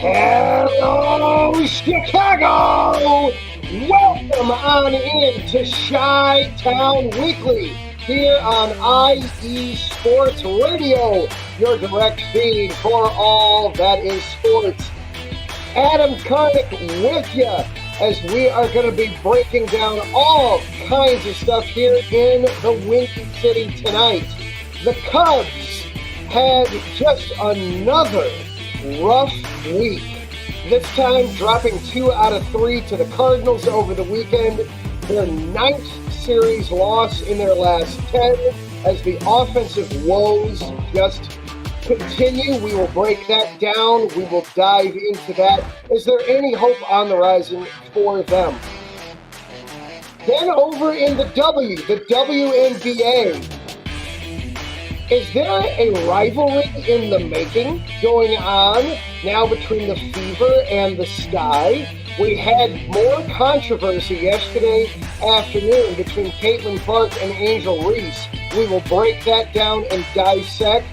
Hello, Chicago! Welcome on in to Chi-Town Weekly here on IE Sports Radio, your direct feed for all that is sports. Adam Karnick with you as we are going to be breaking down all kinds of stuff here in the Windy City tonight. The Cubs had just another rough week. This time dropping 2 out of 3 to the Cardinals over the weekend. Their 9th series loss in their last 10 as the offensive woes just continue. We will break that down. We will dive into that. Is there any hope on the horizon for them? Then over in the WNBA. Is there a rivalry in the making going on now between the Fever and the Sky? We had more controversy yesterday afternoon between Caitlin Clark and Angel Reese. We will break that down and dissect.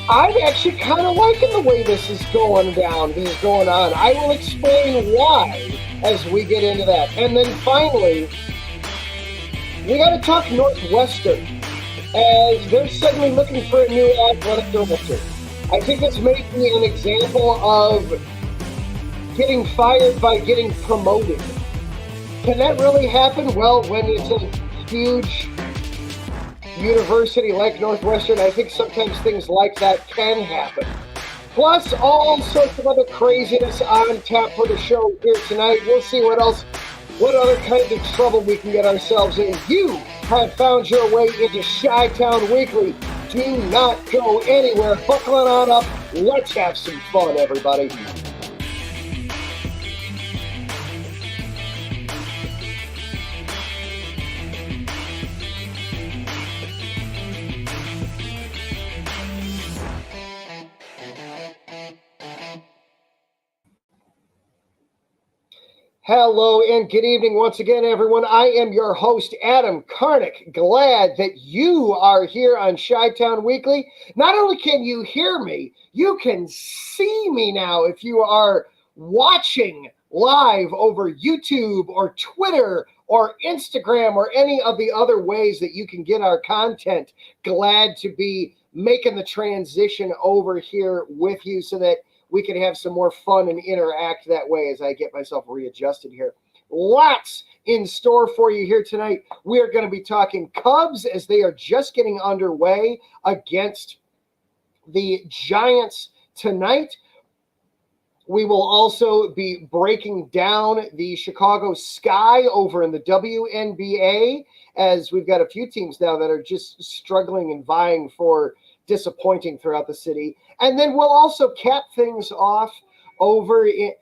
I'm actually kind of liking the way this is going on. I will explain why as we get into that. And then finally, we got to talk Northwestern, as they're suddenly looking for a new athletic director. I think this may be an example of getting fired by getting promoted. Can that really happen? Well, when it's a huge university like Northwestern, I think sometimes things like that can happen. Plus, all sorts of other craziness on tap for the show here tonight. We'll see what other kinds of trouble we can get ourselves in. You have found your way into Chi-Town Weekly. Do not go anywhere. Buckle on up. Let's have some fun, everybody. Hello and good evening once again, everyone. I am your host, Adam Karnick. Glad that you are here on Chi-Town Weekly. Not only can you hear me, you can see me now if you are watching live over YouTube or Twitter or Instagram or any of the other ways that you can get our content. Glad to be making the transition over here with you so that we can have some more fun and interact that way as I get myself readjusted here. Lots in store for you here tonight. We are going to be talking Cubs as they are just getting underway against the Giants tonight. We will also be breaking down the Chicago Sky over in the WNBA, as we've got a few teams now that are just struggling and vying for disappointing throughout the city. And then we'll also cap things off over in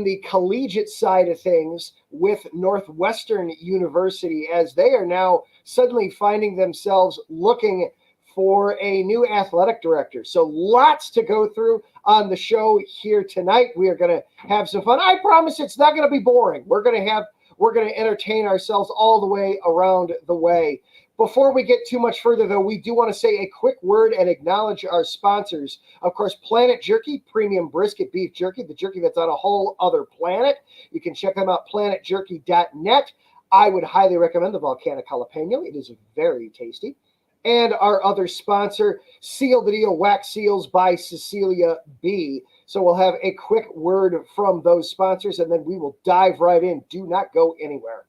the collegiate side of things with Northwestern University, as they are now suddenly finding themselves looking for a new athletic director. So lots to go through on the show here tonight. We are going to have some fun. I promise it's not going to be boring. We're going to entertain ourselves all the way around the way. Before we get too much further, though, we do want to say a quick word and acknowledge our sponsors. Of course, Planet Jerky, premium brisket beef jerky, the jerky that's on a whole other planet. You can check them out, planetjerky.net. I would highly recommend the volcanic jalapeno. It is very tasty. And our other sponsor, Seal the Deal Wax Seals by Cecilia B. So we'll have a quick word from those sponsors, and then we will dive right in. Do not go anywhere.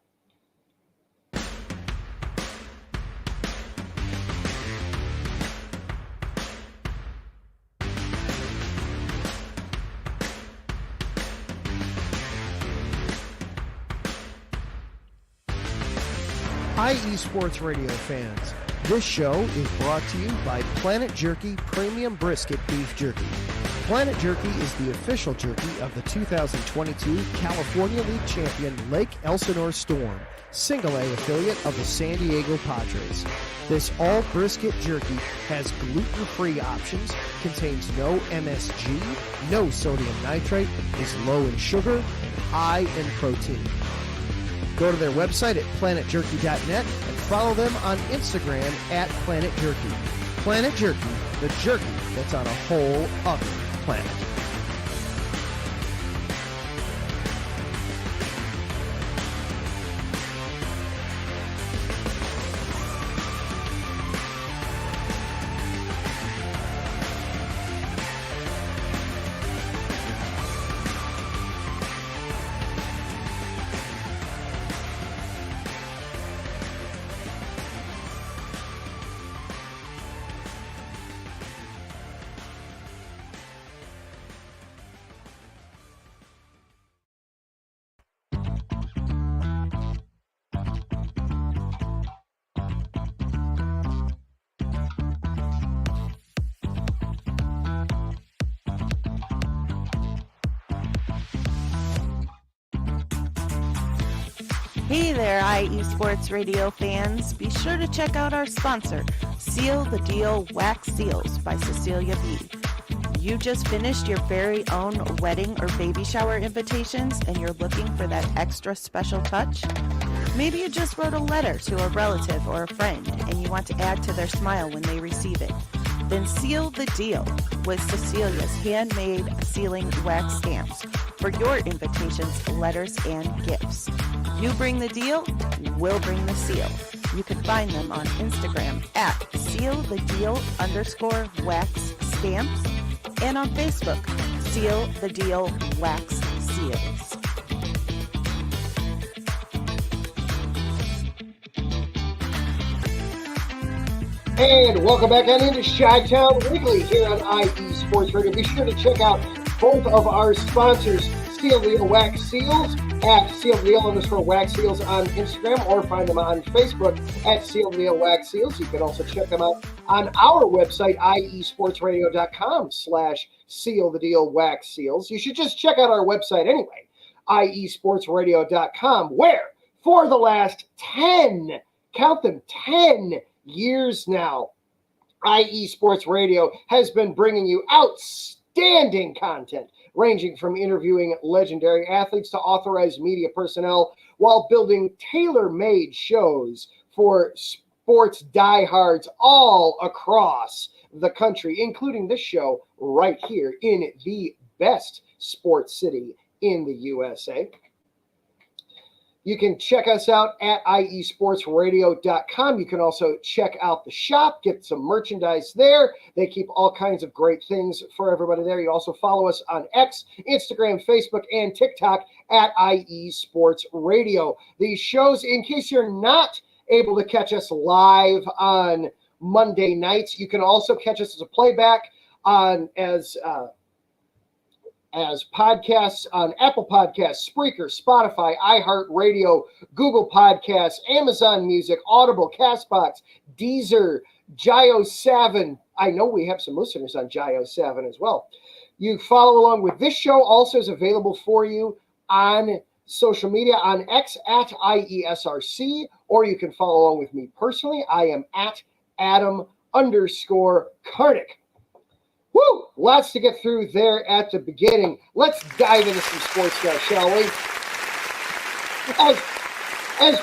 IE Sports Radio fans, this show is brought to you by Planet Jerky Premium Brisket Beef Jerky. Planet Jerky is the official jerky of the 2022 California League champion Lake Elsinore Storm, single-A affiliate of the San Diego Padres. This all-brisket jerky has gluten-free options, contains no MSG, no sodium nitrate, is low in sugar, and high in protein. Go to their website at planetjerky.net and follow them on Instagram at Planet Jerky. Planet Jerky, the jerky that's on a whole other planet. Hey there, IE Sports Radio fans. Be sure to check out our sponsor, Seal the Deal Wax Seals by Cecilia B. You just finished your very own wedding or baby shower invitations and you're looking for that extra special touch? Maybe you just wrote a letter to a relative or a friend and you want to add to their smile when they receive it. Then seal the deal with Cecilia's handmade sealing wax stamps for your invitations, letters, and gifts. You bring the deal, we'll bring the seal. You can find them on Instagram at sealthedeal_wax stamps and on Facebook, Seal the Deal Wax Seals. And welcome back on into Chi-Town Weekly here on IE Sports Radio. Be sure to check out both of our sponsors, Seal the Deal Wax Seals at @SealTheDeal_Wax Seals on Instagram, or find them on Facebook at Seal the Deal Wax Seals. You can also check them out on our website, iesportsradio.com/Seal the Deal Wax Seals. You should just check out our website anyway, iesportsradio.com, where for the last 10, count them, 10 years now, IE Sports Radio has been bringing you outstanding content, ranging from interviewing legendary athletes to authorized media personnel, while building tailor-made shows for sports diehards all across the country, including this show right here in the best sports city in the USA. You can check us out at iesportsradio.com. You can also check out the shop, get some merchandise there. They keep all kinds of great things for everybody there. You also follow us on X, Instagram, Facebook, and TikTok at IE Sports Radio. These shows, in case you're not able to catch us live on Monday nights, you can also catch us as a playback on as podcasts on Apple Podcasts, Spreaker, Spotify, iHeartRadio, Google Podcasts, Amazon Music, Audible, CastBox, Deezer, Gio7. I know we have some listeners on Gio7 as well. You follow along with this show, also is available for you on social media, on X at IESRC, or you can follow along with me personally. I am at Adam_Karnik. Woo! Lots to get through there at the beginning. Let's dive into some sports guys, shall we? As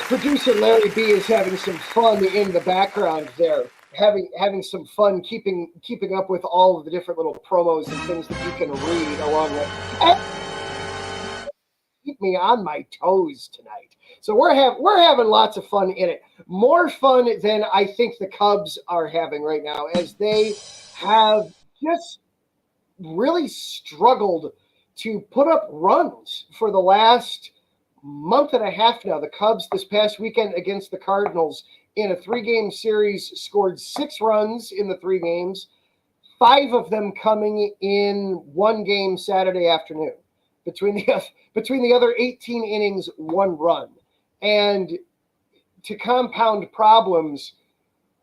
producer Larry B is having some fun in the background there, having some fun keeping up with all of the different little promos and things that you can read along with. And keep me on my toes tonight. So we're having lots of fun in it. More fun than I think the Cubs are having right now, as they have just really struggled to put up runs for the last month and a half now. The Cubs this past weekend against the Cardinals in a 3-game series scored 6 runs in the 3 games, 5 of them coming in one game Saturday afternoon. Between the other 18 innings, 1 run. And to compound problems,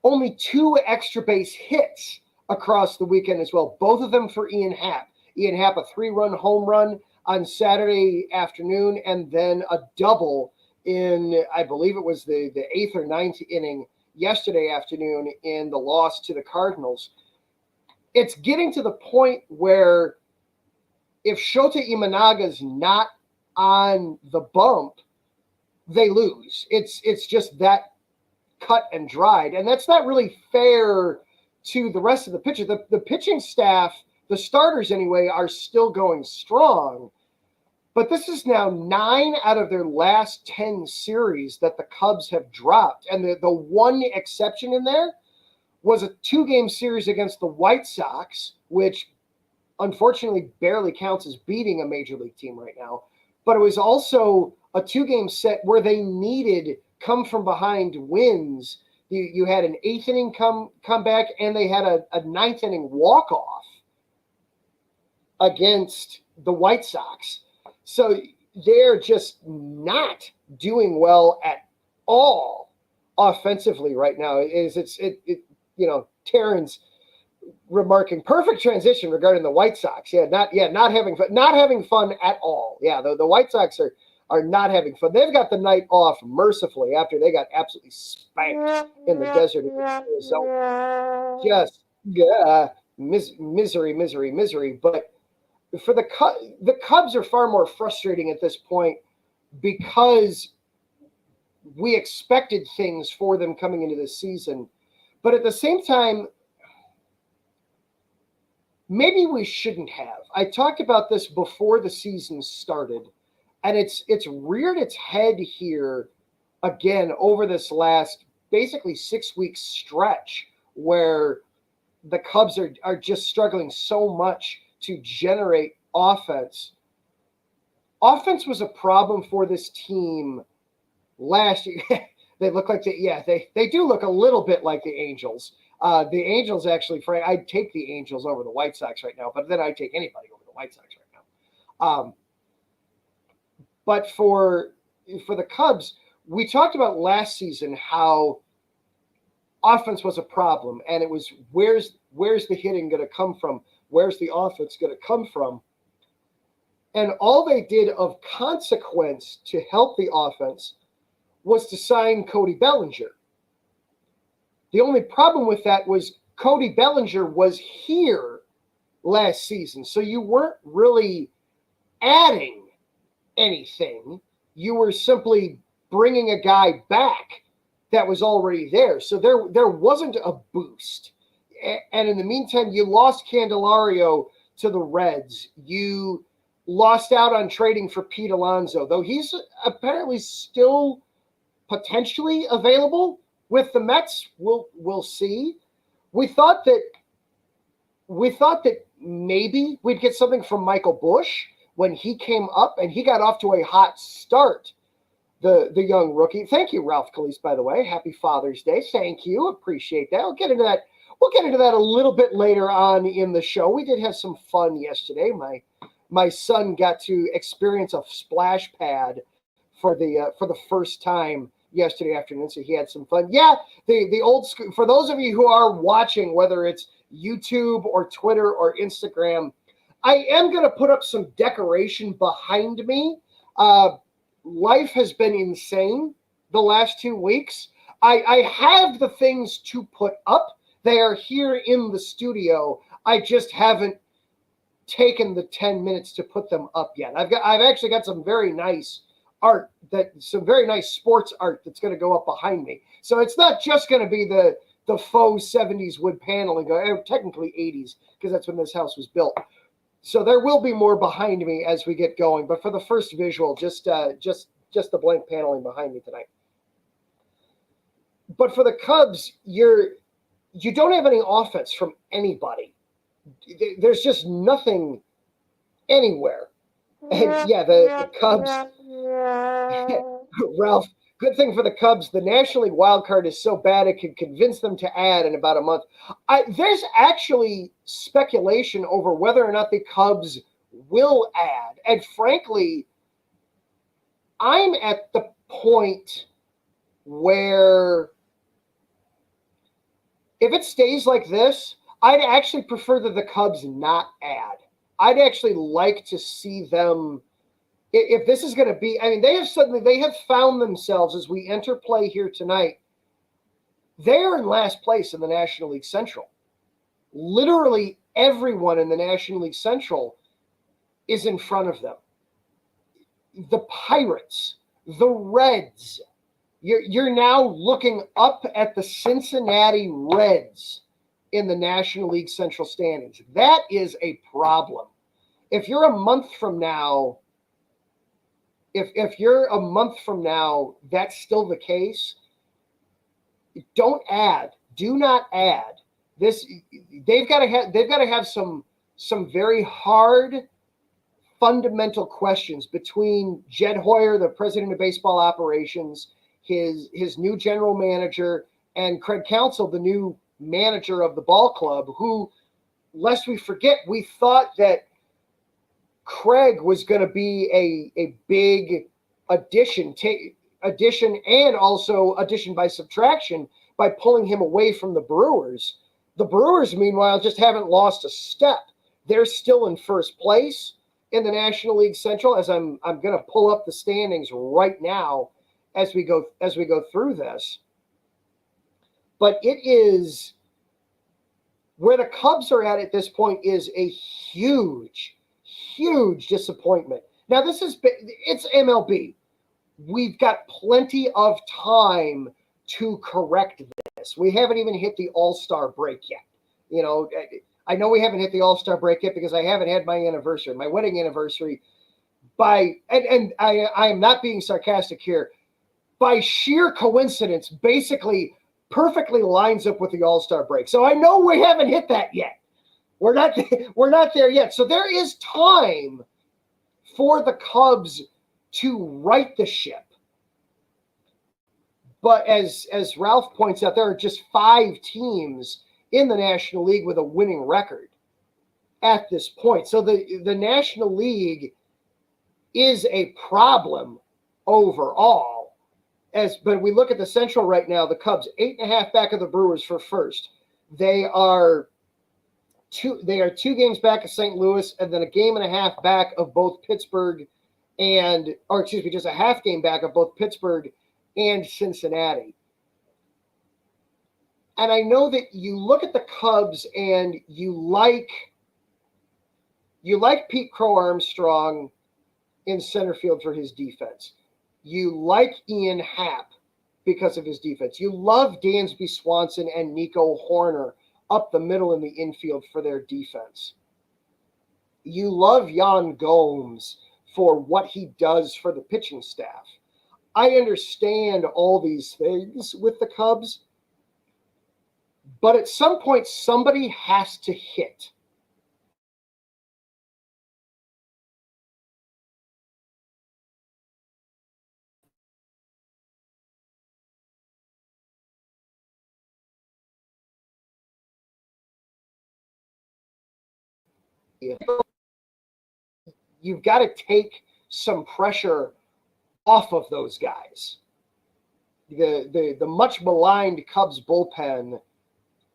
only 2 extra base hits across the weekend as well, both of them for Ian Happ. Ian Happ, a 3-run home run on Saturday afternoon, and then a double in, I believe it was the 8th or 9th inning yesterday afternoon in the loss to the Cardinals. It's getting to the point where if Shota Imanaga's not on the bump, they lose. It's just that cut and dried, and that's not really fair to the rest of the pitchers. The pitching staff, the starters anyway, are still going strong. But this is now 9 out of their last 10 series that the Cubs have dropped. And the one exception in there was a 2-game series against the White Sox, which unfortunately barely counts as beating a major league team right now. But it was also a 2-game set where they needed come-from-behind wins. You had an 8th inning comeback, and they had a 9th inning walk-off against the White Sox. So they're just not doing well at all offensively right now. Terrence remarking, perfect transition regarding the White Sox. Not having fun at all. Yeah, the White Sox are not having fun. They've got the night off mercifully after they got absolutely spanked in the desert of Arizona. Just misery, misery, misery. But for the Cubs are far more frustrating at this point because we expected things for them coming into this season. But at the same time, maybe we shouldn't have. I talked about this before the season started, and it's reared its head here again over this last basically 6-week stretch where the Cubs are just struggling so much to generate offense. Offense was a problem for this team last year. They look like they do look a little bit like the Angels. The Angels actually, Frank, I'd take the Angels over the White Sox right now, but then I'd take anybody over the White Sox right now. But for the Cubs, we talked about last season how offense was a problem, and it was where's the hitting going to come from? Where's the offense going to come from? And all they did of consequence to help the offense was to sign Cody Bellinger. The only problem with that was Cody Bellinger was here last season, so you weren't really adding anything. You were simply bringing a guy back that was already there. So there wasn't a boost. And in the meantime, you lost Candelario to the Reds. You lost out on trading for Pete Alonso, though he's apparently still potentially available with the Mets. We'll see. We thought that maybe we'd get something from Michael Busch when he came up, and he got off to a hot start. The young rookie. Thank you, Ralph Calise, by the way. Happy Father's Day. Thank you. Appreciate that. We'll get into that a little bit later on in the show. We did have some fun yesterday. My son got to experience a splash pad for the first time yesterday afternoon, so he had some fun. Yeah, the old school. For those of you who are watching, whether it's YouTube or Twitter or Instagram, I am going to put up some decoration behind me. Life has been insane the last 2 weeks. I have the things to put up. They are here in the studio. I just haven't taken the 10 minutes to put them up yet. I've actually got some very nice art, some very nice sports art that's going to go up behind me. So it's not just going to be the faux 70s wood paneling, technically 80s, because that's when this house was built. So there will be more behind me as we get going. But for the first visual, just the blank paneling behind me tonight. But for the Cubs, you don't have any offense from anybody. There's just nothing anywhere. And yeah, the Cubs, Ralph, good thing for the Cubs, the National League wild card is so bad it could convince them to add in about a month. There's actually speculation over whether or not the Cubs will add. And frankly, I'm at the point where if it stays like this, I'd actually prefer that the Cubs not add. I'd actually like to see them, if this is going to be, I mean, they have found themselves as we enter play here tonight. They are in last place in the National League Central. Literally everyone in the National League Central is in front of them. The Pirates, the Reds. You're now looking up at the Cincinnati Reds in the National League Central standings. That is a problem. If you're a month from now, if you're a month from now, that's still the case. Don't add. Do not add. They've got to have some very hard fundamental questions between Jed Hoyer, the president of baseball operations, his new general manager, and Craig Counsell, the new manager of the ball club, who, lest we forget, we thought that Craig was going to be a big addition and also addition by subtraction by pulling him away from the Brewers. The Brewers, meanwhile, just haven't lost a step. They're still in first place. in the National League Central, as I'm going to pull up the standings right now as we go through this. But it is where the Cubs are at this point is a huge, huge disappointment. Now it's MLB. We've got plenty of time to correct this. We haven't even hit the All-Star break yet. You know, I know we haven't hit the All-Star break yet because I haven't had my anniversary, my wedding anniversary. And I am not being sarcastic here. By sheer coincidence, basically perfectly lines up with the All-Star break. So I know we haven't hit that yet. We're not there yet. So there is time for the Cubs to right the ship. But as Ralph points out, there are just 5 teams in the National League with a winning record at this point. So the National League is a problem overall. But we look at the Central right now, the Cubs 8.5 back of the Brewers for first. They are 2 games back of St. Louis, and then a game and a half back of both Pittsburgh just a half game back of both Pittsburgh and Cincinnati. And I know that you look at the Cubs and you like Pete Crow Armstrong in center field for his defense. You like Ian Happ because of his defense. You love Dansby Swanson and Nico Horner up the middle in the infield for their defense. You love Jan Gomes for what he does for the pitching staff. I understand all these things with the Cubs, but at some point, somebody has to hit. You've got to take some pressure off of those guys. The much maligned Cubs bullpen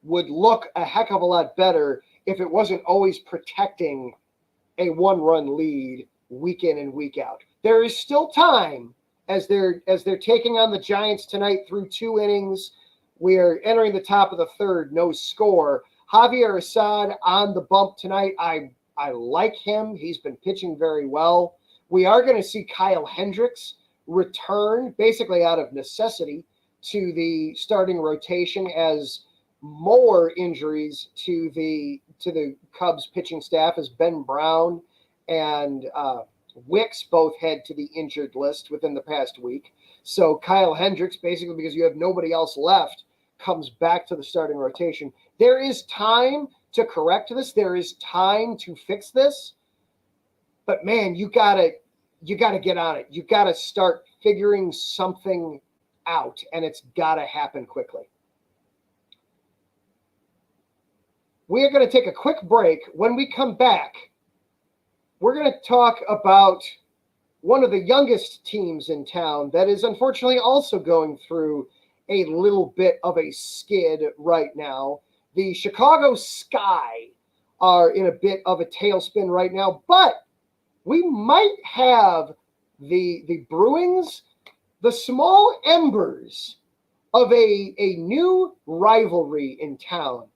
would look a heck of a lot better if it wasn't always protecting a 1-run lead week in and week out. There is still time as they're taking on the Giants tonight through 2 innings. We are entering the top of the 3rd, no score. Javier Assad on the bump tonight. I like him. He's been pitching very well. We are going to see Kyle Hendricks return basically out of necessity to the starting rotation as more injuries to the Cubs pitching staff as Ben Brown and Wicks both head to the injured list within the past week. So Kyle Hendricks, basically because you have nobody else left, comes back to the starting rotation. There is time to correct this. There is time to fix this. But man, you gotta get on it. You gotta start figuring something out, and it's gotta happen quickly. We are going to take a quick break. When we come back, we're going to talk about one of the youngest teams in town that is unfortunately also going through a little bit of a skid right now. The Chicago Sky are in a bit of a tailspin right now, but we might have the Bruins, the small embers of a new rivalry in town.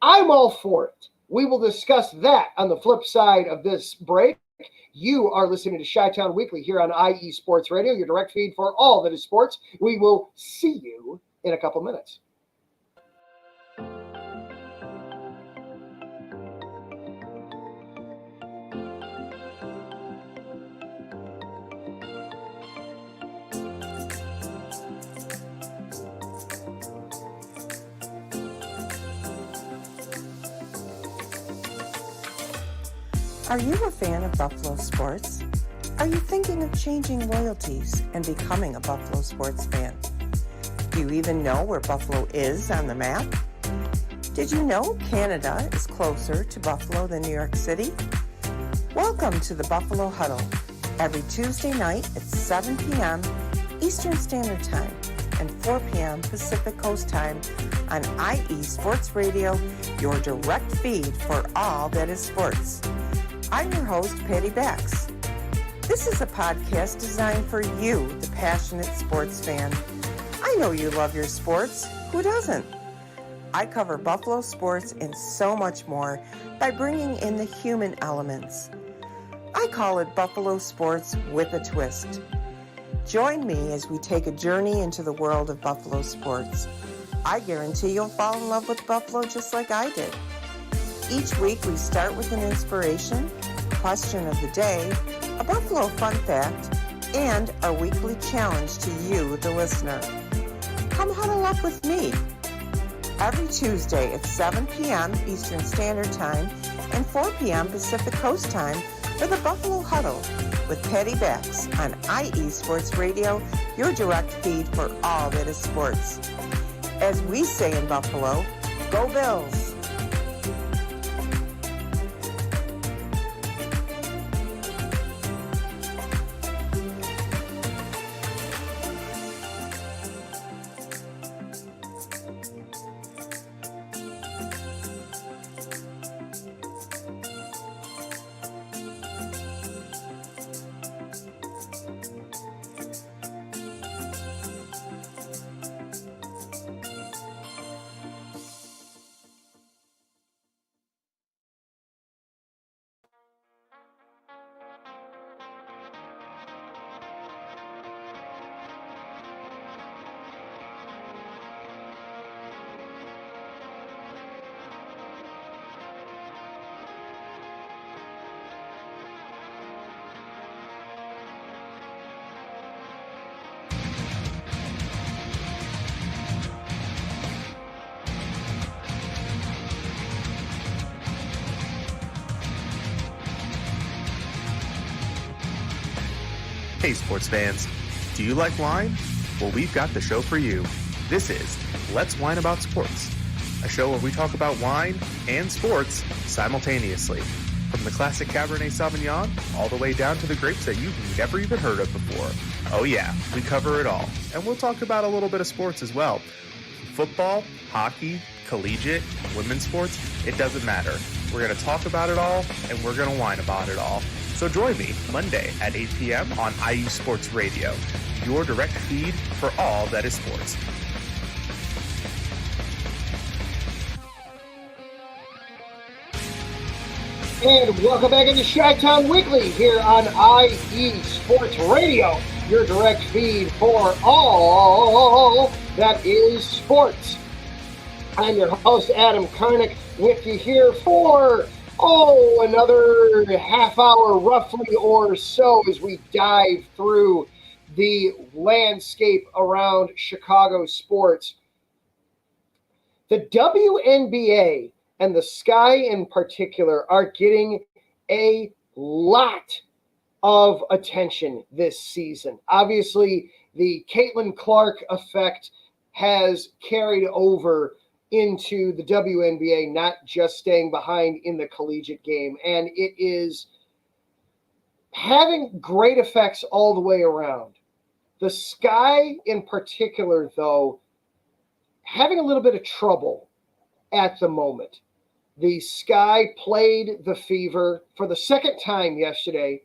I'm all for it. We will discuss that on the flip side of this break. You are listening to Chi-Town Weekly here on IE Sports Radio, your direct feed for all that is sports. We will see you in a couple minutes. Are you a fan of Buffalo sports? Are you thinking of changing loyalties and becoming a Buffalo sports fan? Do you even know where Buffalo is on the map? Did you know Canada is closer to Buffalo than New York City? Welcome to the Buffalo Huddle, every Tuesday night at 7 p.m. Eastern Standard Time and 4 p.m. Pacific Coast Time on IE Sports Radio, your direct feed for all that is sports. I'm your host, Patty Bax. This is a podcast designed for you, the passionate sports fan. I know you love your sports. Who doesn't? I cover Buffalo sports and so much more by bringing in the human elements. I call it Buffalo Sports with a Twist. Join me as we take a journey into the world of Buffalo sports. I guarantee you'll fall in love with Buffalo just like I did. Each week we start with an inspiration, question of the day, a Buffalo fun fact, and our weekly challenge to you, the listener. Come huddle up with me. Every Tuesday at 7 p.m. Eastern Standard Time and 4 p.m. Pacific Coast Time for the Buffalo Huddle with Patty Bax on IE Sports Radio, your direct feed for all that is sports. As we say in Buffalo, go Bills! Hey sports fans, do you like wine? Well, we've got the show for you. This is Let's Wine About Sports, a show where we talk about wine and sports simultaneously. From the classic Cabernet Sauvignon all the way down to the grapes that you've never even heard of before. Oh yeah, we cover it all. And we'll talk about a little bit of sports as well. Football, hockey, collegiate, women's sports, it doesn't matter. We're going to talk about it all, and we're going to whine about it all. So join me Monday at 8 p.m. on IU Sports Radio, your direct feed for all that is sports. And welcome back into Chi-Town Weekly here on IE Sports Radio, your direct feed for all that is sports. I'm your host, Adam Karnick, with you here for another half hour roughly or so as we dive through the landscape around Chicago sports. The WNBA and the Sky in particular are getting a lot of attention this season. Obviously, the Caitlin Clark effect has carried over into the WNBA, not just staying behind in the collegiate game. And it is having great effects all the way around. The Sky in particular, though, having a little bit of trouble at the moment. The Sky played the Fever for the second time yesterday,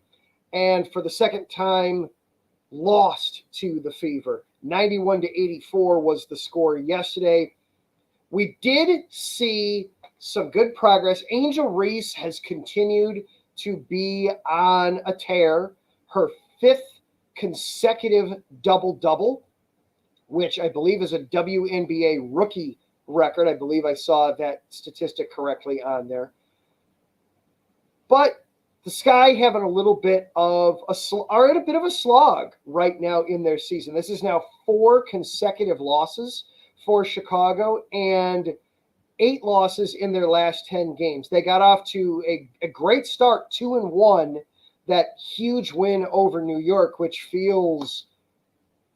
and for the second time lost to the Fever. 91-84 was the score yesterday. We did see some good progress. Angel Reese has continued to be on a tear. Her fifth consecutive double-double, which I believe is a WNBA rookie record. I believe I saw that statistic correctly on there. But the Sky having a little bit of are at a bit of a slog right now in their season. This is now 4 consecutive losses for Chicago and 8 losses in their last 10 games. They got off to a great start, 2-1, that huge win over New York, which feels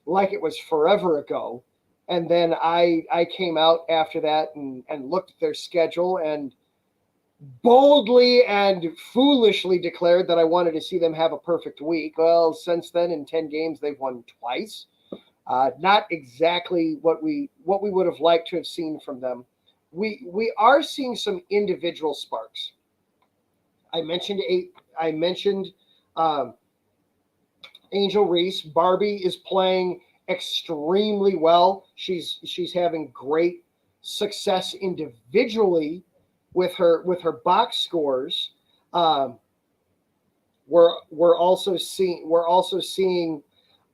like it was forever ago. And then I came out after that and looked at their schedule and boldly and foolishly declared that I wanted to see them have a perfect week. Well, since then, in 10 games, they've won twice. Not exactly what we would have liked to have seen from them. We are seeing some individual sparks. I mentioned Angel Reese. Barbie is playing extremely well. She's having great success individually with her box scores. We're also seeing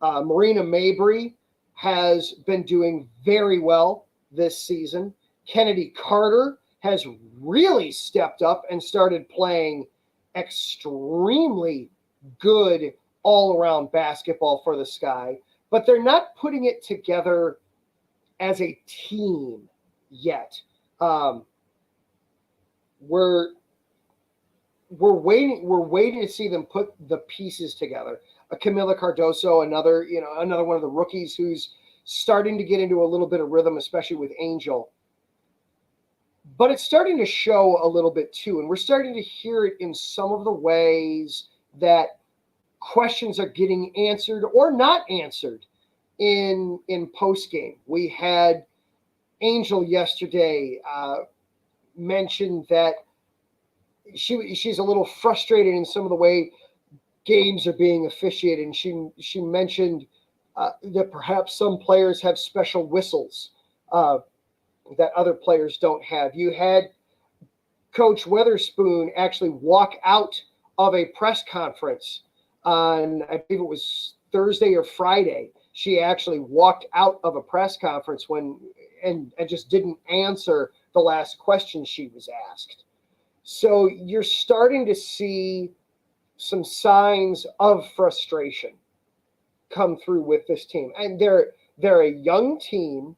Marina Mabry has been doing very well this season. Kennedy Carter has really stepped up and started playing extremely good all-around basketball for the Sky, but they're not putting it together as a team yet. We're waiting to see them put the pieces together. Camila Cardoso, another one of the rookies who's starting to get into a little bit of rhythm, especially with Angel. But it's starting to show a little bit too, and we're starting to hear it in some of the ways that questions are getting answered or not answered in post game. We had Angel yesterday mention that she's a little frustrated in some of the way games are being officiated, and she mentioned that perhaps some players have special whistles that other players don't have. You had Coach Weatherspoon actually walk out of a press conference on, I believe it was Thursday or Friday. She actually walked out of a press conference and just didn't answer the last question she was asked. So you're starting to see some signs of frustration come through with this team. And they're a young team.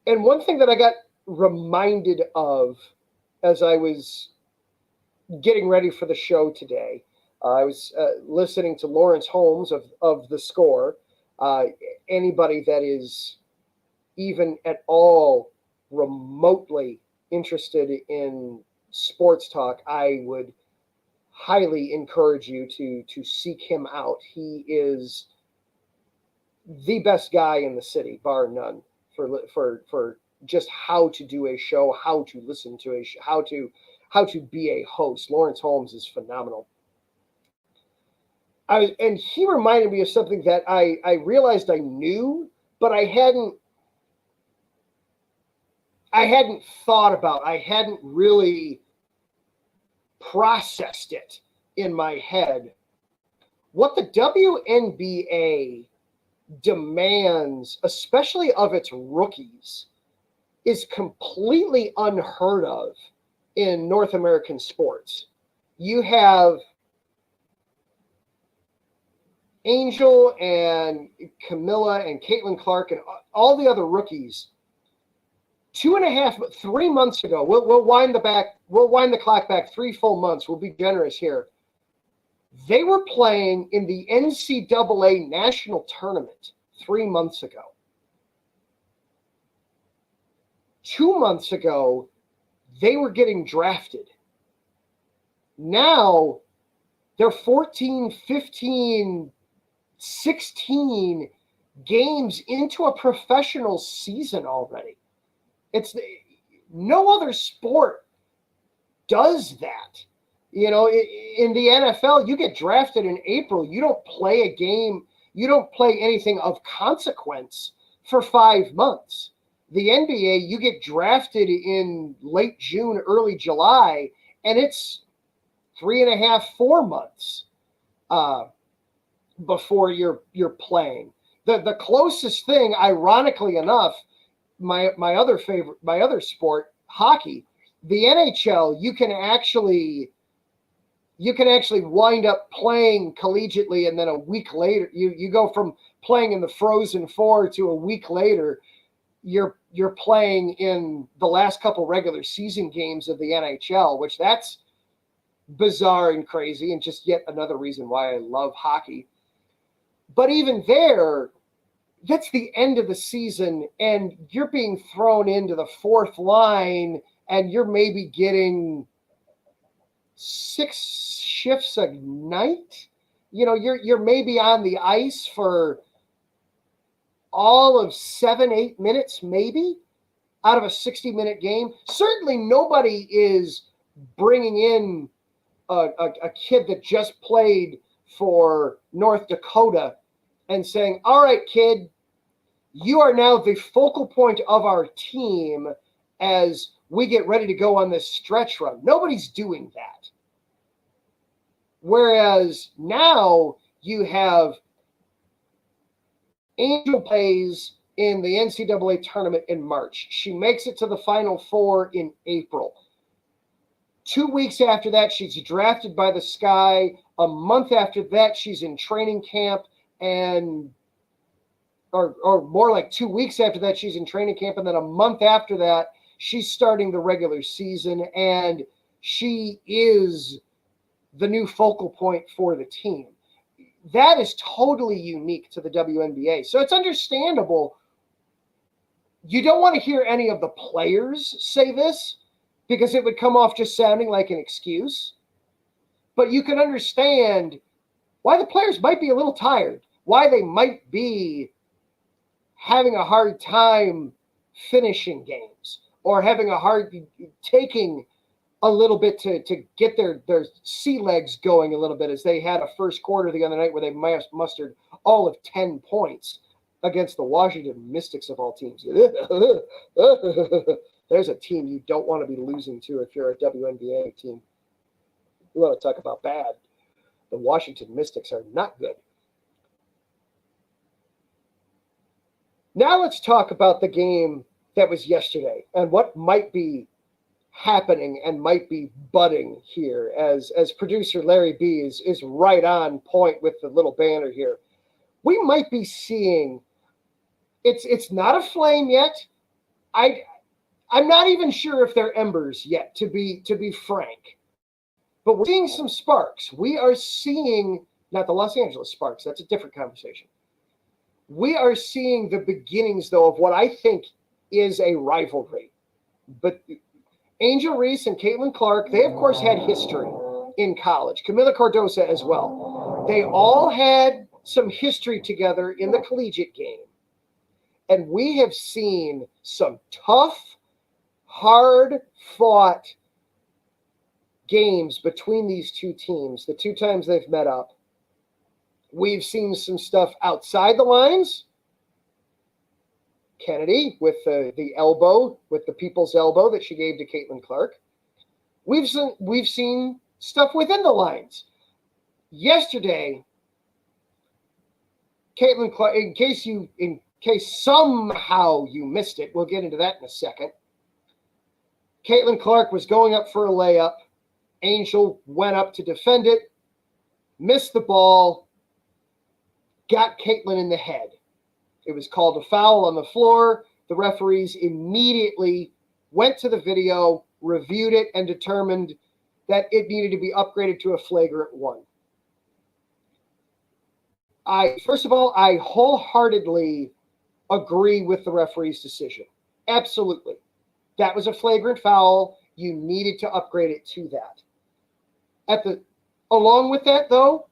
And one thing that I got reminded of as I was getting ready for the show today, I was listening to Lawrence Holmes of The Score. Anybody that is even at all remotely interested in sports talk, I would highly encourage you to seek him out. He is the best guy in the city, bar none, for just how to do a show, how to listen to a show, how to be a host. Lawrence Holmes is phenomenal. And he reminded me of something that I realized I knew, but I hadn't thought about. I hadn't really processed it in my head. What the WNBA demands, especially of its rookies, is completely unheard of in North American sports. You have Angel and Camilla and Caitlin Clark and all the other rookies 3 months ago. We'll wind the clock back 3 full months. We'll be generous here. They were playing in the NCAA national tournament 3 months ago. 2 months ago, they were getting drafted. Now, they're 14, 15, 16 games into a professional season already. No other sport does that. You know, in the NFL, you get drafted in April. You don't play a game. You don't play anything of consequence for 5 months. The NBA, you get drafted in late June, early July, and it's 3.5, 4 months before you're playing. The closest thing, ironically enough, my other sport, hockey, the NHL, you can actually wind up playing collegiately, and then a week later, you go from playing in the Frozen Four to a week later, you're playing in the last couple regular season games of the NHL, which that's bizarre and crazy, and just yet another reason why I love hockey. But even there, that's the end of the season, and you're being thrown into the fourth line, and you're maybe getting 6 shifts a night. You know, you're maybe on the ice for all of 7-8 minutes, maybe, out of a 60-minute game. Certainly nobody is bringing in a kid that just played for North Dakota and saying, all right, kid, you are now the focal point of our team as we get ready to go on this stretch run. Nobody's doing that. Whereas now you have Angel plays in the NCAA tournament in March. She makes it to the Final Four in April. 2 weeks after that, she's drafted by the Sky. A month after that, she's in training camp, and or more like 2 weeks after that, she's in training camp, and then a month after that, she's starting the regular season, and she is the new focal point for the team. That is totally unique to the WNBA. So it's understandable. You don't want to hear any of the players say this because it would come off just sounding like an excuse. But you can understand why the players might be a little tired, why they might be having a hard time finishing games or having a hard taking a little bit to get their sea legs going a little bit, as they had a first quarter the other night where they mustered all of 10 points against the Washington Mystics of all teams. There's a team you don't want to be losing to if you're a WNBA team. You want to talk about bad. The Washington Mystics are not good. Now let's talk about the game that was yesterday and what might be happening and might be budding here, as producer Larry B is right on point with the little banner here. We might be seeing, it's not a flame yet. I'm not even sure if they're embers yet, to be frank. But we're seeing some sparks. We are seeing, not the Los Angeles Sparks, that's a different conversation. We are seeing the beginnings, though, of what I think is a rivalry. But Angel Reese and Caitlin Clark, they, of course, had history in college. Camila Cardosa as well. They all had some history together in the collegiate game. And we have seen some tough, hard-fought games between these two teams, the two times they've met up. We've seen some stuff outside the lines. Kennedy with the elbow, with the people's elbow that she gave to Caitlin Clark. We've seen stuff within the lines. Yesterday, Caitlin Clark, in case somehow you missed it, we'll get into that in a second. Caitlin Clark was going up for a layup. Angel went up to defend it, missed the ball, got Caitlin in the head. It was called a foul on the floor. The referees immediately went to the video, reviewed it, and determined that it needed to be upgraded to a flagrant one. First of all, I wholeheartedly agree with the referee's decision. Absolutely. That was a flagrant foul. You needed to upgrade it to that. Along with that, though,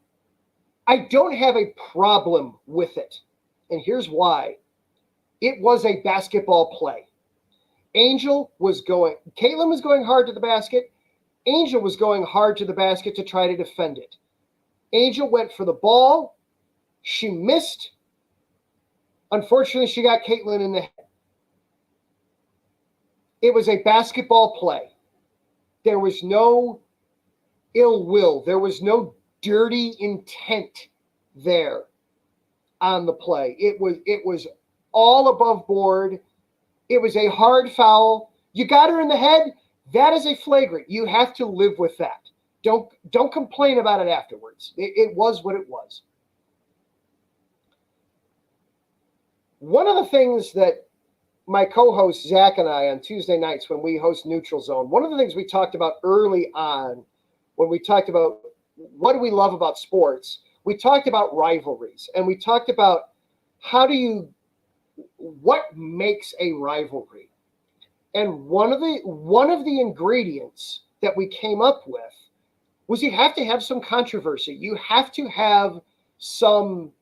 I don't have a problem with it. And here's why. It was a basketball play. Caitlin was going hard to the basket. Angel was going hard to the basket to try to defend it. Angel went for the ball. She missed. Unfortunately, she got Caitlin in the head. It was a basketball play. There was no ill will. There was no dirty intent there on the play. It was all above board. It was a hard foul. You got her in the head. That is a flagrant. You have to live with that. Don't complain about it afterwards. It was what it was. One of the things that my co-host Zach and I on Tuesday nights when we host Neutral Zone, one of the things we talked about early on when we talked about what do we love about sports, we talked about rivalries, and we talked about what makes a rivalry. And one of the ingredients that we came up with was you have to have some controversy. You have to have some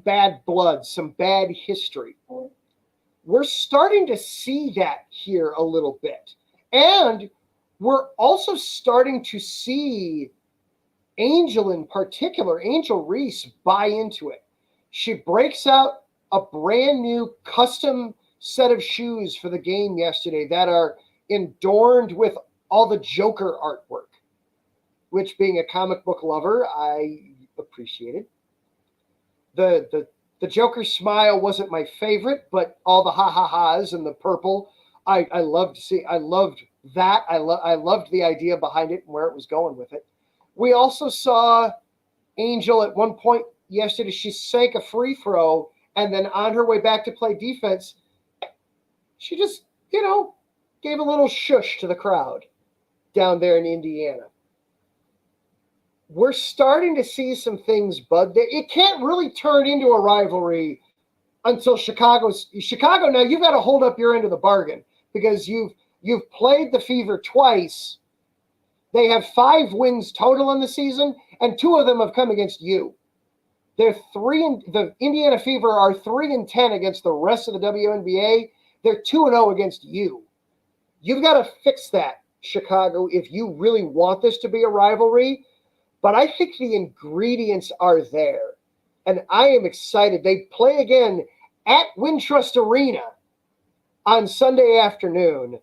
bad blood, some bad history. We're starting to see that here a little bit. And we're also starting to see Angel in particular, Angel Reese, buy into it. She breaks out a brand new custom set of shoes for the game yesterday that are adorned with all the Joker artwork, which, being a comic book lover, I appreciated. The Joker smile wasn't my favorite, but all the ha-ha-has and the purple, I loved to see. I loved that. I loved the idea behind it and where it was going with it. We also saw Angel at one point yesterday. She sank a free throw, and then on her way back to play defense, she just, gave a little shush to the crowd down there in Indiana. We're starting to see some things bud there. It can't really turn into a rivalry until Chicago. Now you've got to hold up your end of the bargain, because you've played the Fever twice. They have 5 wins total in the season, and 2 of them have come against you. The Indiana Fever are 3-10 against the rest of the WNBA. They're 2-0 against you. You've got to fix that, Chicago, if you really want this to be a rivalry. But I think the ingredients are there, and I am excited. They play again at Wintrust Arena on Sunday afternoon.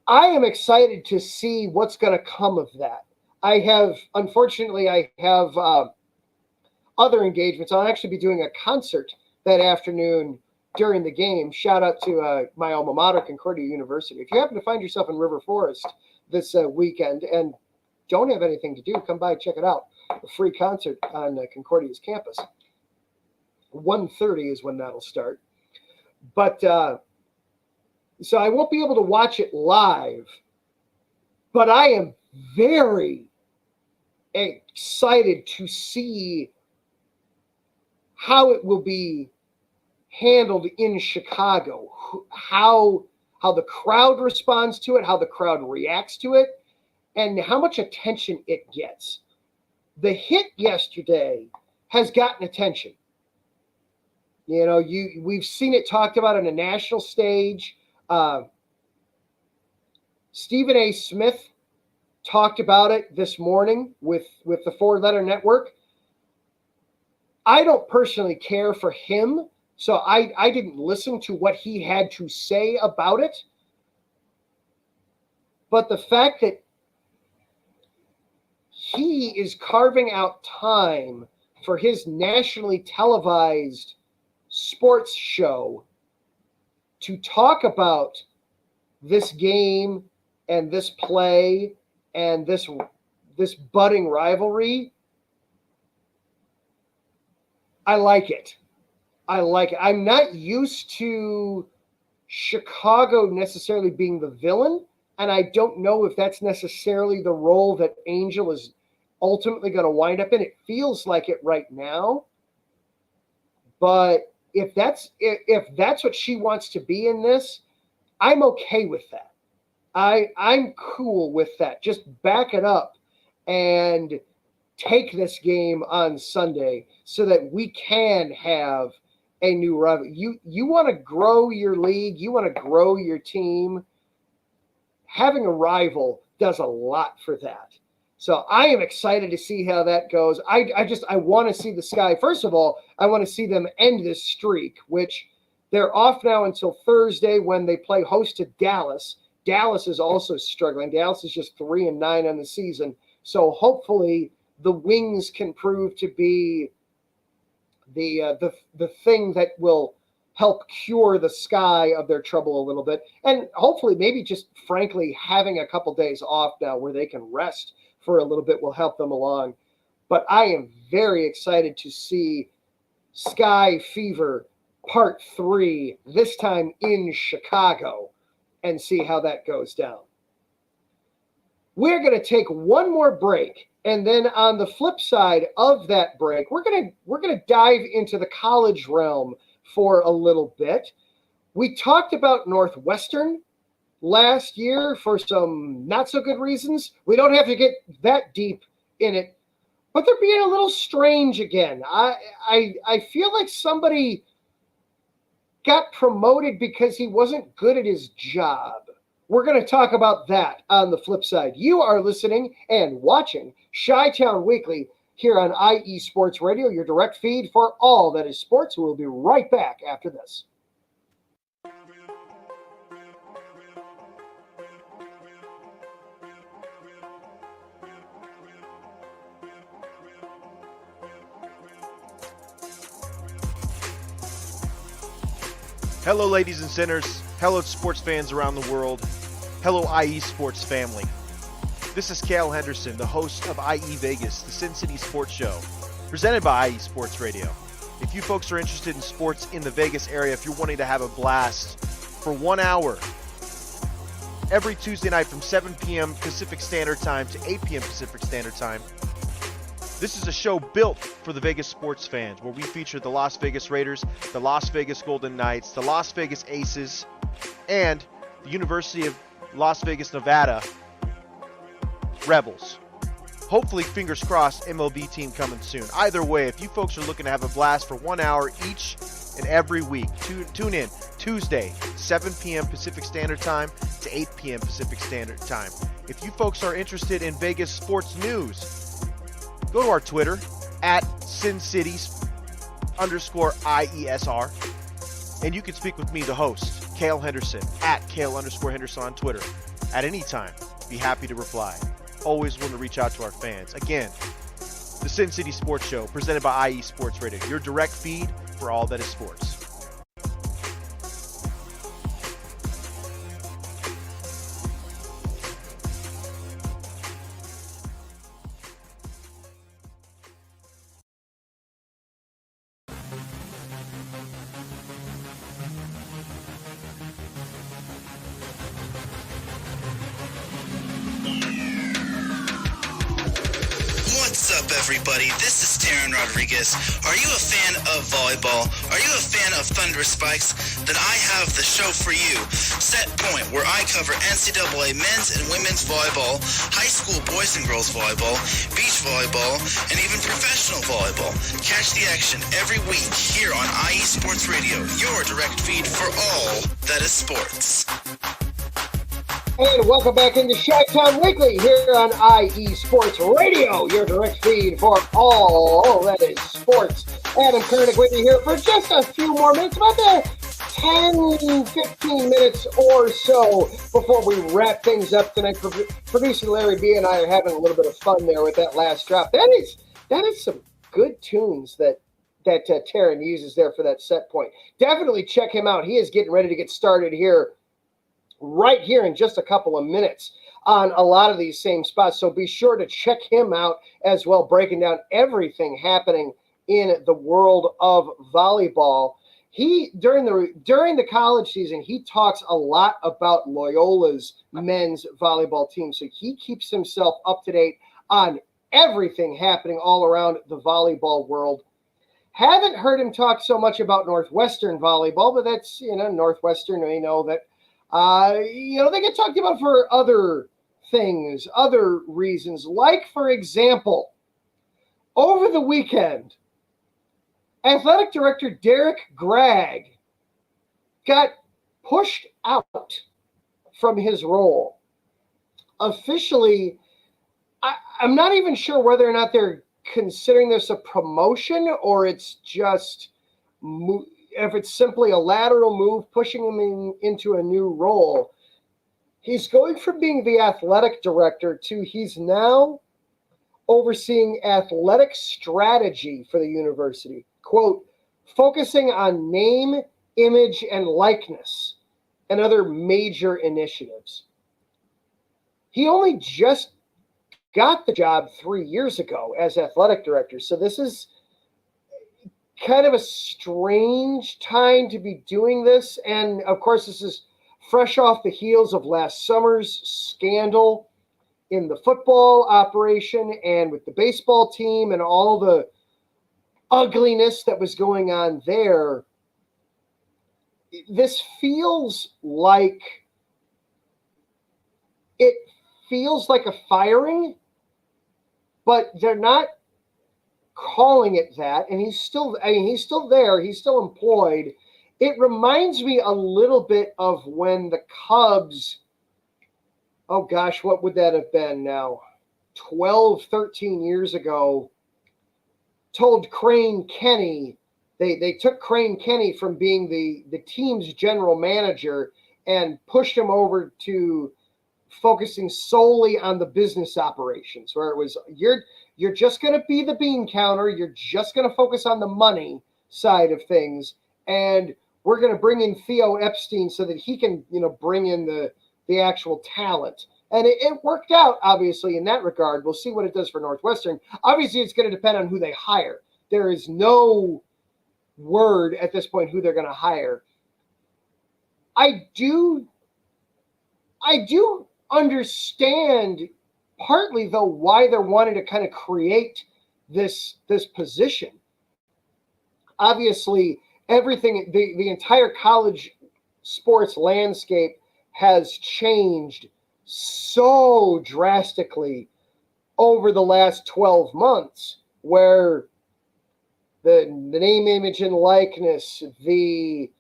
I am excited to see what's going to come of that. I have other engagements. I'll actually be doing a concert that afternoon during the game. Shout out to my alma mater, Concordia University. If you happen to find yourself in River Forest this weekend and don't have anything to do, come by and check it out. A free concert on Concordia's campus. 1:30 is when that'll start. But so I won't be able to watch it live, but I am very excited to see how it will be handled in Chicago, how the crowd responds to it, how the crowd reacts to it, and how much attention it gets. The hit yesterday has gotten attention. We've seen it talked about on a national stage. Stephen A. Smith talked about it this morning with the 4-Letter Network. I don't personally care for him, so I didn't listen to what he had to say about it. But the fact that he is carving out time for his nationally televised sports show to talk about this game and this play and this budding rivalry, I like it. I'm not used to Chicago necessarily being the villain, and I don't know if that's necessarily the role that Angel is ultimately going to wind up in. It feels like it right now. But if that's what she wants to be in this, I'm okay with that. I'm cool with that. Just back it up and take this game on Sunday so that we can have a new rival. You want to grow your league, you want to grow your team. Having a rival does a lot for that. So I am excited to see how that goes. I want to see the Sky. First of all, I want to see them end this streak, which they're off now until Thursday when they play host to Dallas. Dallas is also struggling. Dallas is just 3-9 on the season. So hopefully the Wings can prove to be the thing that will help cure the Sky of their trouble a little bit. And hopefully maybe just frankly having a couple days off now where they can rest for a little bit will help them along. But I am very excited to see Sky Fever Part 3, this time in Chicago, and see how that goes down. We're going to take one more break, and then on the flip side of that break, we're going to dive into the college realm for a little bit. We talked about Northwestern last year for some not so good reasons. We don't have to get that deep in it, but they're being a little strange again. I feel like somebody got promoted because he wasn't good at his job. We're going to talk about that on the flip side. You are listening and watching Chi-Town Weekly here on IE Sports Radio, your direct feed for all that is sports. We'll be right back after this. Hello, ladies and sinners. Hello, sports fans around the world. Hello, IE Sports family. This is Cale Henderson, the host of IE Vegas, the Sin City Sports Show, presented by IE Sports Radio. If you folks are interested in sports in the Vegas area, if you're wanting to have a blast for 1 hour every Tuesday night from 7 p.m. Pacific Standard Time to 8 p.m. Pacific Standard Time, this is a show built for the Vegas sports fans, where we feature the Las Vegas Raiders, the Las Vegas Golden Knights, the Las Vegas Aces, and the University of Las Vegas, Nevada Rebels. Hopefully, fingers crossed, MLB team coming soon. Either way, if you folks are looking to have a blast for 1 hour each and every week, tune in Tuesday, 7 p.m. Pacific Standard Time to 8 p.m. Pacific Standard Time. If you folks are interested in Vegas sports news, go to our Twitter at SinCities_IESR, and you can speak with me, the host, Cale Henderson, at Cale_Henderson on Twitter at any time. Be happy to reply. Always want to reach out to our fans. Again, the Sin City Sports Show, presented by IE Sports Radio, your direct feed for all that is sports. Everybody, this is Taryn Rodriguez. Are you a fan of volleyball? Are you a fan of Thunderous Spikes? Then I have the show for you, Set Point, where I cover NCAA men's and women's volleyball, high school boys and girls volleyball, beach volleyball, and even professional volleyball. Catch the action every week here on IE Sports Radio, your direct feed for all that is sports. And welcome back into Chi-Town Weekly here on IE Sports Radio, your direct feed for all that is sports. Adam Kernick with you here for just a few more minutes, about 10, 15 minutes or so before we wrap things up tonight. Producer Larry B and I are having a little bit of fun there with that last drop. That is some good tunes that Taryn uses there for that set point. Definitely check him out. He is getting ready to get started here right here in just a couple of minutes on a lot of these same spots. So be sure to check him out as well, breaking down everything happening in the world of volleyball. He during the college season, he talks a lot about Loyola's men's volleyball team. So he keeps himself up to date on everything happening all around the volleyball world. Haven't heard him talk so much about Northwestern volleyball, but that's, Northwestern, we know that they get talked about for other things, other reasons. Like, for example, over the weekend, athletic director Derek Gregg got pushed out from his role. Officially, I'm not even sure whether or not they're considering this a promotion or it's just if it's simply a lateral move, pushing him into a new role. He's going from being the athletic director to he's now overseeing athletic strategy for the university. Quote, focusing on name, image, and likeness and other major initiatives. He only just got the job 3 years ago as athletic director. So this is kind of a strange time to be doing this. And of course, this is fresh off the heels of last summer's scandal in the football operation and with the baseball team and all the ugliness that was going on there. This feels like a firing, but they're not calling it that, and he's still there, he's still employed. It reminds me a little bit of when the Cubs oh gosh, what would that have been now? 12, 13 years ago, told Crane Kenny, they took Crane Kenny from being the team's general manager and pushed him over to focusing solely on the business operations, where it was you're just going to be the bean counter, you're just going to focus on the money side of things, and we're going to bring in Theo Epstein so that he can bring in the actual talent. And it worked out, obviously, in that regard. We'll see what it does for Northwestern. Obviously, it's going to depend on who they hire. There is no word at this point who they're going to hire. I do understand partly, though, why they're wanting to kind of create this position. Obviously, everything, the entire college sports landscape has changed so drastically over the last 12 months, where the name, image, and likeness, the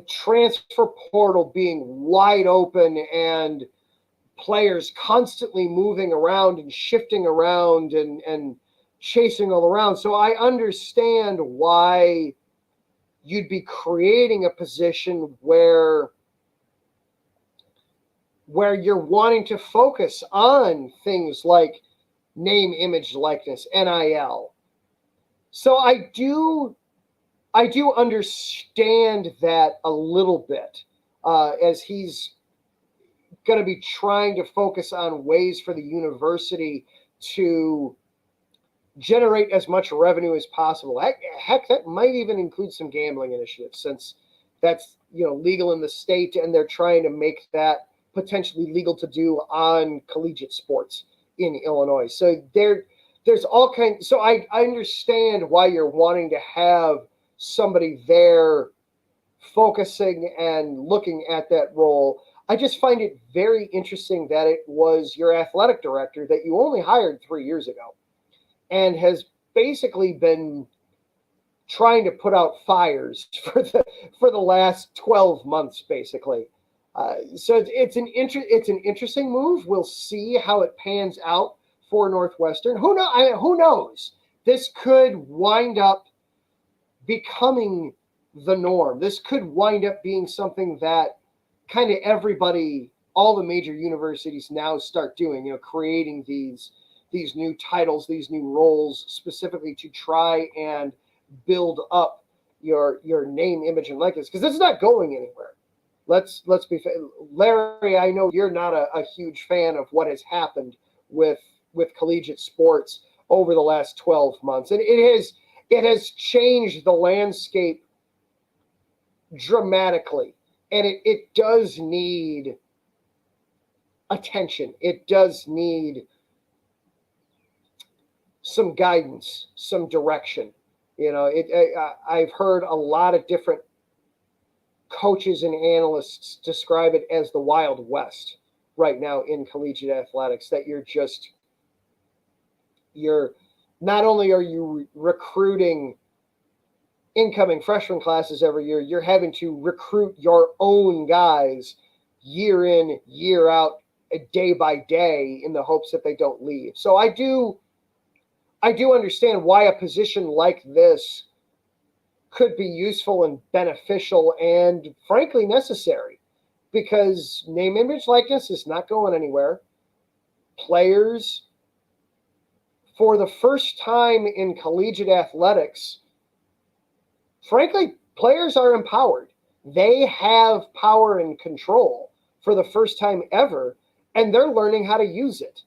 transfer portal being wide open and players constantly moving around and shifting around and chasing all around. So I understand why you'd be creating a position where you're wanting to focus on things like name, image, likeness, NIL. So I do understand that a little bit, as he's going to be trying to focus on ways for the university to generate as much revenue as possible. Heck, that might even include some gambling initiatives, since that's legal in the state, and they're trying to make that potentially legal to do on collegiate sports in Illinois. So there's all kinds. So I understand why you're wanting to have somebody there focusing and looking at that role. I just find it very interesting that it was your athletic director that you only hired 3 years ago and has basically been trying to put out fires for the last 12 months, basically. So it's an interesting move. We'll see how it pans out for Northwestern. Who knows? This could wind up becoming the norm. This could wind up being something that kind of everybody, all the major universities now start doing, creating these new titles, these new roles, specifically to try and build up your name, image, and likeness, because this is not going anywhere. Let's be fair. Larry, I know you're not a huge fan of what has happened with collegiate sports over the last 12 months. And it has changed the landscape dramatically. And it does need attention. It does need some guidance, some direction. I've heard a lot of different coaches and analysts describe it as the Wild West right now in collegiate athletics, that you're not only are you recruiting incoming freshman classes every year, you're having to recruit your own guys year in, year out, day by day, in the hopes that they don't leave. So I do understand why a position like this could be useful and beneficial and frankly necessary, because name, image, likeness is not going anywhere. Players, for the first time in collegiate athletics, frankly, players are empowered. They have power and control for the first time ever, and they're learning how to use it.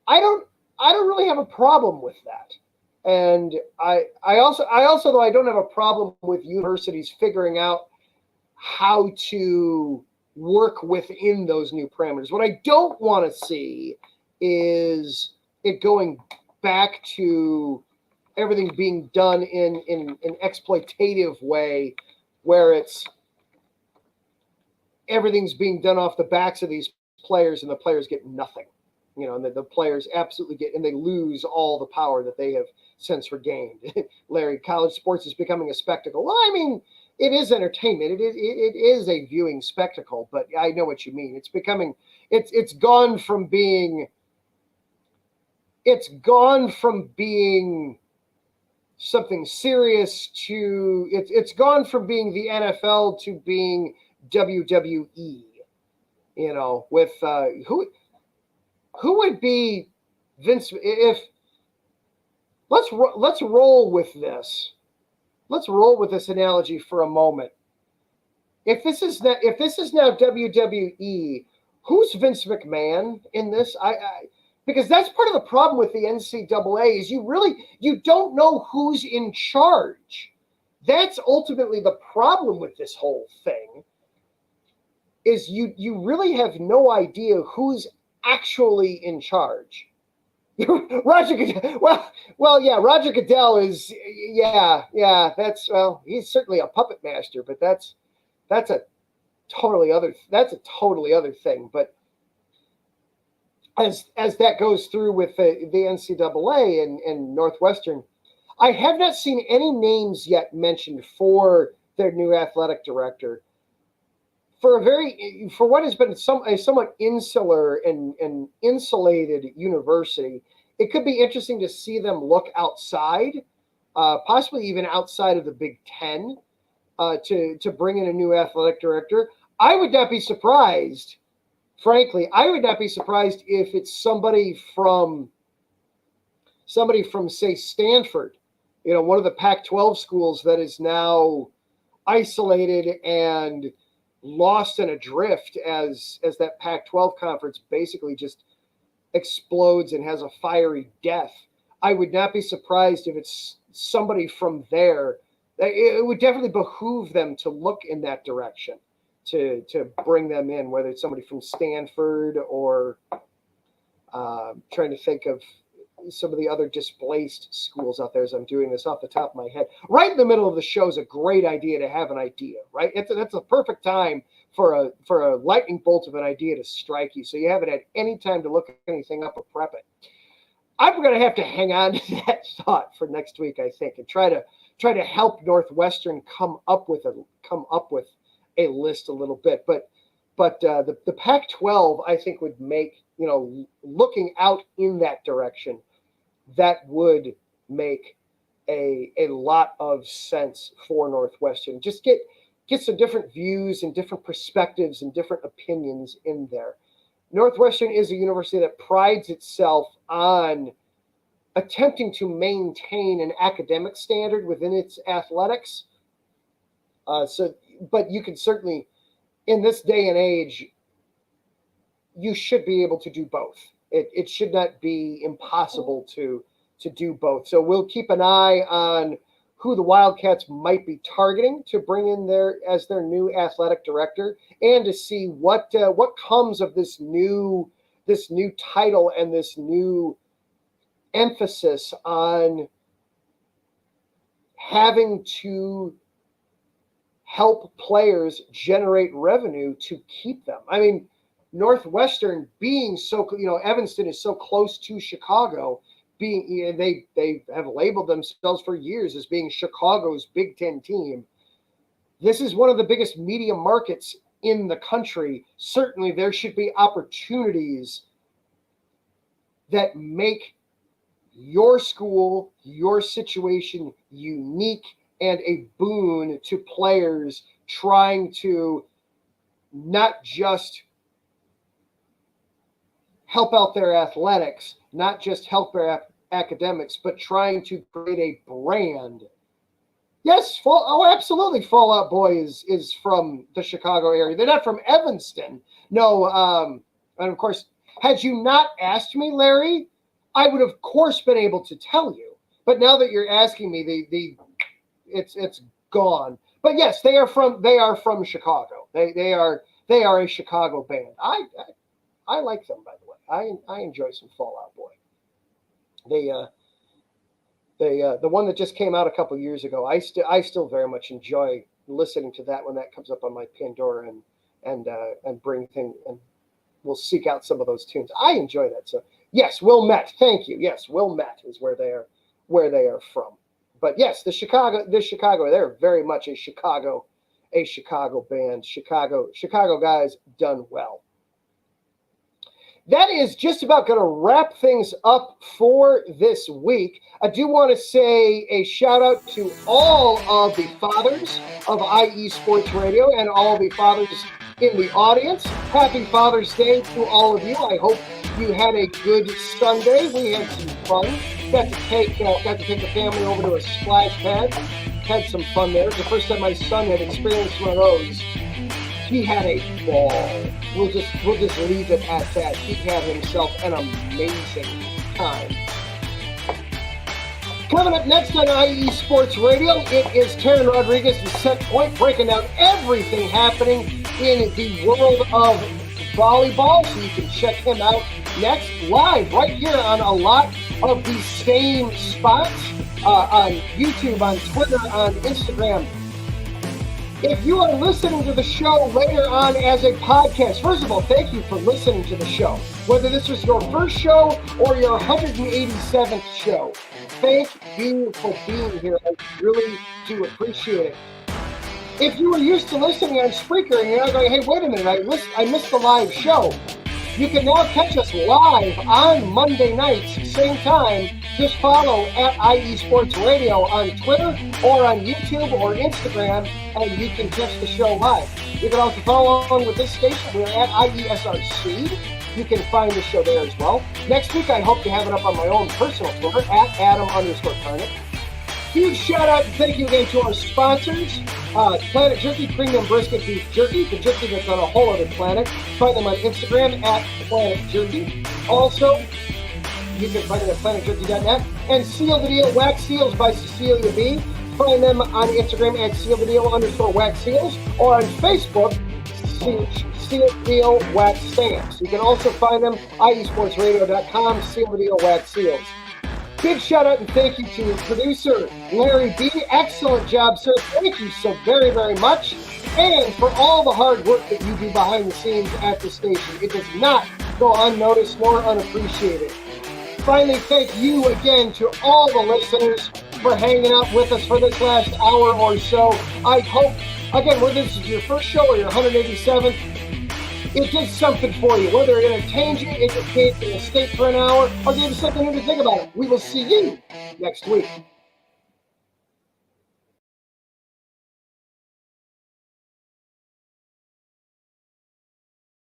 I don't really have a problem with that. And I also, though, I don't have a problem with universities figuring out how to work within those new parameters. What I don't want to see is it going back to everything being done in an exploitative way, where everything's being done off the backs of these players and the players get nothing. And the players absolutely and they lose all the power that they have since regained. Larry, college sports is becoming a spectacle. Well, I mean, it is entertainment. It is a viewing spectacle, but I know what you mean. It's gone from being something serious to it's gone from being the NFL to being WWE. With who would be Vince if let's roll with this. Let's roll with this analogy for a moment. If this is now WWE, who's Vince McMahon in this? Because that's part of the problem with the NCAA is you don't know who's in charge. That's ultimately the problem with this whole thing. Is you really have no idea who's actually in charge. Roger Goodell. Well, yeah, Roger Goodell is, he's certainly a puppet master, but that's a totally other thing. But as that goes through with the NCAA and Northwestern, I have not seen any names yet mentioned for their new athletic director. For what has been a somewhat insular and insulated university, it could be interesting to see them look outside, possibly even outside of the Big Ten, to bring in a new athletic director. I would not be surprised, frankly. I would not be surprised if it's somebody from say Stanford, one of the Pac-12 schools that is now isolated and lost and adrift as that Pac-12 conference basically just explodes and has a fiery death. I would not be surprised if it's somebody from there. It would definitely behoove them to look in that direction to bring them in, whether it's somebody from Stanford or trying to think of some of the other displaced schools out there as I'm doing this off the top of my head. Right in the middle of the show is a great idea to have an idea, right? That's a perfect time for a lightning bolt of an idea to strike you. So you haven't had any time to look anything up or prep it. I'm going to have to hang on to that thought for next week, I think, and try to help Northwestern come up with a list a little bit. But the Pac-12, I think, would make, looking out in that direction, that would make a lot of sense for Northwestern. Just get some different views and different perspectives and different opinions in there. Northwestern is a university that prides itself on attempting to maintain an academic standard within its athletics. But you can certainly, in this day and age, you should be able to do both. It should not be impossible to do both. So we'll keep an eye on who the Wildcats might be targeting to bring in as their new athletic director, and to see what comes of this new title and this new emphasis on having to help players generate revenue to keep them. I mean, Northwestern being so, Evanston is so close to Chicago, they have labeled themselves for years as being Chicago's Big Ten team. This is one of the biggest media markets in the country. Certainly there should be opportunities that make your school, your situation unique and a boon to players trying to not just help out their athletics, not just help their academics, but trying to create a brand. Yes, absolutely. Fall Out Boy is from the Chicago area. They're not from Evanston. No, and of course, had you not asked me, Larry, I would of course been able to tell you. But now that you're asking me, it's gone. But yes, they are from Chicago. They are a Chicago band. I like them, by the way. I enjoy some Fall Out Boy. The one that just came out a couple years ago, I still very much enjoy listening to that when that comes up on my Pandora and bring things, and we'll seek out some of those tunes. I enjoy that. So yes, Wilmette, thank you. Yes, Wilmette is where they are from. But yes, this Chicago, they're very much a Chicago band. Chicago guys done well. That is just about going to wrap things up for this week. I do want to say a shout out to all of the fathers of IE Sports Radio and all the fathers in the audience. Happy Father's Day to all of you. I hope you had a good Sunday. We had some fun. Got to take the family over to a splash pad. Had some fun there. It's the first time my son had experienced one of those. He had a ball. We'll just leave it at that. He had himself an amazing time. Coming up next on IE Sports Radio, it is Taryn Rodriguez, the Set Point, breaking down everything happening in the world of volleyball. So you can check him out next live right here on a lot of these same spots on YouTube, on Twitter, on Instagram. If you are listening to the show later on as a podcast, first of all, thank you for listening to the show. Whether this was your first show or your 187th show, thank you for being here. I really do appreciate it. If you were used to listening on Spreaker and you're going, hey, wait a minute, I missed the live show, you can now catch us live on Monday nights, same time. Just follow at IE Sports Radio on Twitter or on YouTube or Instagram, and you can catch the show live. You can also follow along with this station. We're at IESRC. You can find the show there as well. Next week, I hope to have it up on my own personal Twitter, at Adam_Carnick. Huge shout out and thank you again to our sponsors, Planet Jerky, Premium Brisket Beef Jerky, the jerky that's on a whole other planet. Find them on Instagram at Planet Jerky. Also, you can find them at planetjerky.net. And Seal the Deal Wax Seals by Cecilia B. Find them on Instagram at SealTheDeal_Wax Seals or on Facebook, Seal the Deal Wax Stamps. You can also find them IESportsRadio.com, Seal the Deal Wax Seals. Big shout out and thank you to producer Larry B. Excellent job, sir. Thank you so very, very much. And for all the hard work that you do behind the scenes at the station. It does not go unnoticed nor unappreciated. Finally, thank you again to all the listeners for hanging out with us for this last hour or so. I hope, again, whether this is your first show or your 187th, it did something for you. Whether it entertained you, it gave you a state for an hour, or gave you something new to think about. We will see you next week.